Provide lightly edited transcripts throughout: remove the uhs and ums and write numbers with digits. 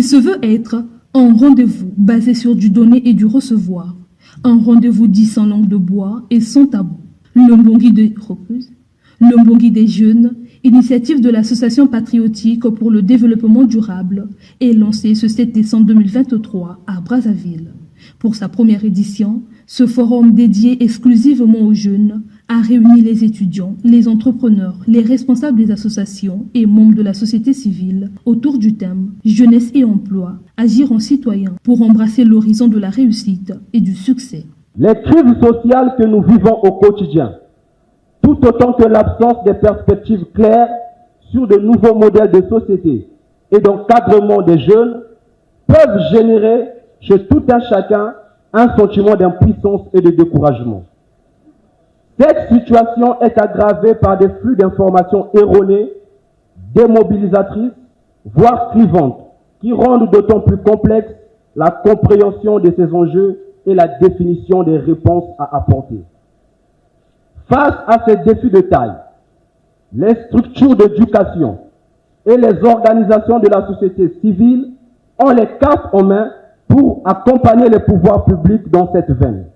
Il se veut être un rendez-vous basé sur du donner et du recevoir. Un rendez-vous dit sans langue de bois et sans tabou. Le Mbongi des jeunes, initiative de l'association patriotique pour le développement durable, est lancée ce 7 décembre 2023 à Brazzaville. Pour sa première édition, ce forum dédié exclusivement aux jeunes a réuni les étudiants, les entrepreneurs, les responsables des associations et membres de la société civile autour du thème « Jeunesse et emploi, agir en citoyen » pour embrasser l'horizon de la réussite et du succès. Les crises sociales que nous vivons au quotidien, tout autant que l'absence de perspectives claires sur de nouveaux modèles de société et d'encadrement des jeunes, peuvent générer chez tout un chacun un sentiment d'impuissance et de découragement. Cette situation est aggravée par des flux d'informations erronées, démobilisatrices, voire clivantes, qui rendent d'autant plus complexe la compréhension de ces enjeux et la définition des réponses à apporter. Face à ces défis de taille, les structures d'éducation et les organisations de la société civile ont les cartes en main pour accompagner les pouvoirs publics dans cette veine.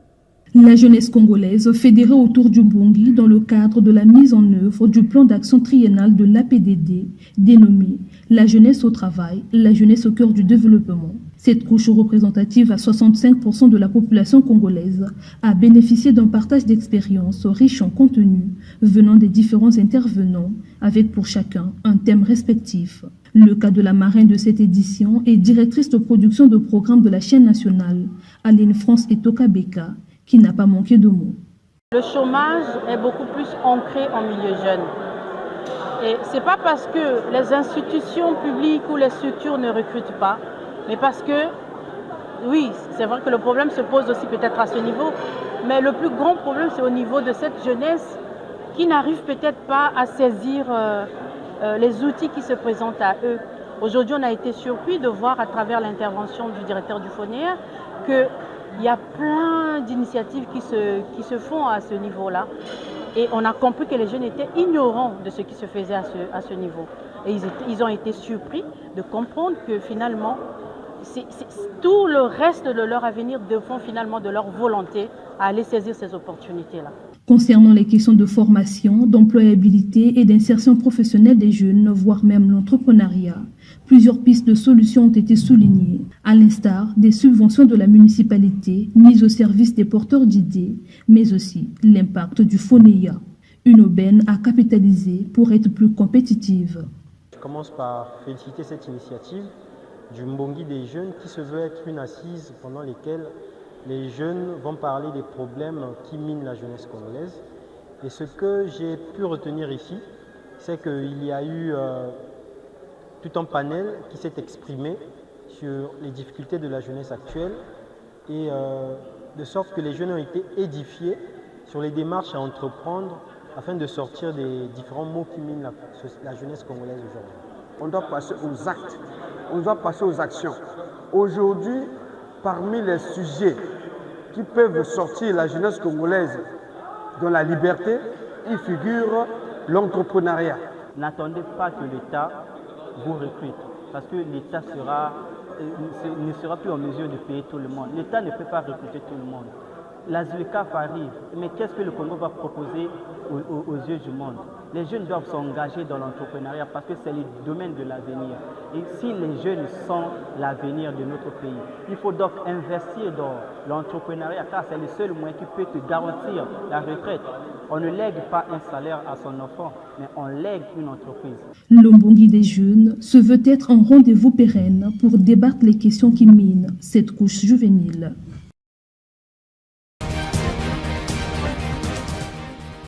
La jeunesse congolaise fédérée autour du Mbongi dans le cadre de la mise en œuvre du plan d'action triennal de l'APDD dénommé « La jeunesse au travail, la jeunesse au cœur du développement ». Cette couche représentative à 65% de la population congolaise a bénéficié d'un partage d'expériences riche en contenu venant des différents intervenants avec pour chacun un thème respectif. Le cas de la marraine de cette édition est directrice de production de programmes de la chaîne nationale, Aline France et Toka Beka, qui n'a pas manqué de mots. Le chômage est beaucoup plus ancré en milieu jeune. Et ce n'est pas parce que les institutions publiques ou les structures ne recrutent pas, mais parce que, oui, c'est vrai que le problème se pose aussi peut-être à ce niveau, mais le plus grand problème, c'est au niveau de cette jeunesse qui n'arrive peut-être pas à saisir les outils qui se présentent à eux. Aujourd'hui, on a été surpris de voir à travers l'intervention du directeur du FONER qu'il y a plein d'initiatives qui se font à ce niveau-là. Et on a compris que les jeunes étaient ignorants de ce qui se faisait à ce niveau. Et ils ont été surpris de comprendre que finalement, tout le reste de leur avenir dépend finalement de leur volonté à aller saisir ces opportunités-là. Concernant les questions de formation, d'employabilité et d'insertion professionnelle des jeunes, voire même l'entrepreneuriat, plusieurs pistes de solutions ont été soulignées, à l'instar des subventions de la municipalité mises au service des porteurs d'idées, mais aussi l'impact du FONEA, une aubaine à capitaliser pour être plus compétitive. Je commence par féliciter cette initiative du Mbongi des jeunes qui se veut être une assise pendant laquelle les jeunes vont parler des problèmes qui minent la jeunesse congolaise. Et ce que j'ai pu retenir ici, c'est qu'il y a eu tout un panel qui s'est exprimé sur les difficultés de la jeunesse actuelle et de sorte que les jeunes ont été édifiés sur les démarches à entreprendre afin de sortir des différents maux qui minent la jeunesse congolaise aujourd'hui. On doit passer aux actes, on doit passer aux actions. Aujourd'hui, parmi les sujets qui peuvent sortir la jeunesse congolaise dans la liberté, il figure l'entrepreneuriat. N'attendez pas que l'État vous recrute, parce que l'État ne sera plus en mesure de payer tout le monde. L'État ne peut pas recruter tout le monde. La ZLECAF arrive, mais qu'est-ce que le Congo va proposer aux yeux du monde? Les jeunes doivent s'engager dans l'entrepreneuriat parce que c'est le domaine de l'avenir. Et si les jeunes sont l'avenir de notre pays, il faut donc investir dans l'entrepreneuriat car c'est le seul moyen qui peut te garantir la retraite. On ne lègue pas un salaire à son enfant, mais on lègue une entreprise. Le Mbongi des jeunes se veut être un rendez-vous pérenne pour débattre les questions qui minent cette couche juvénile.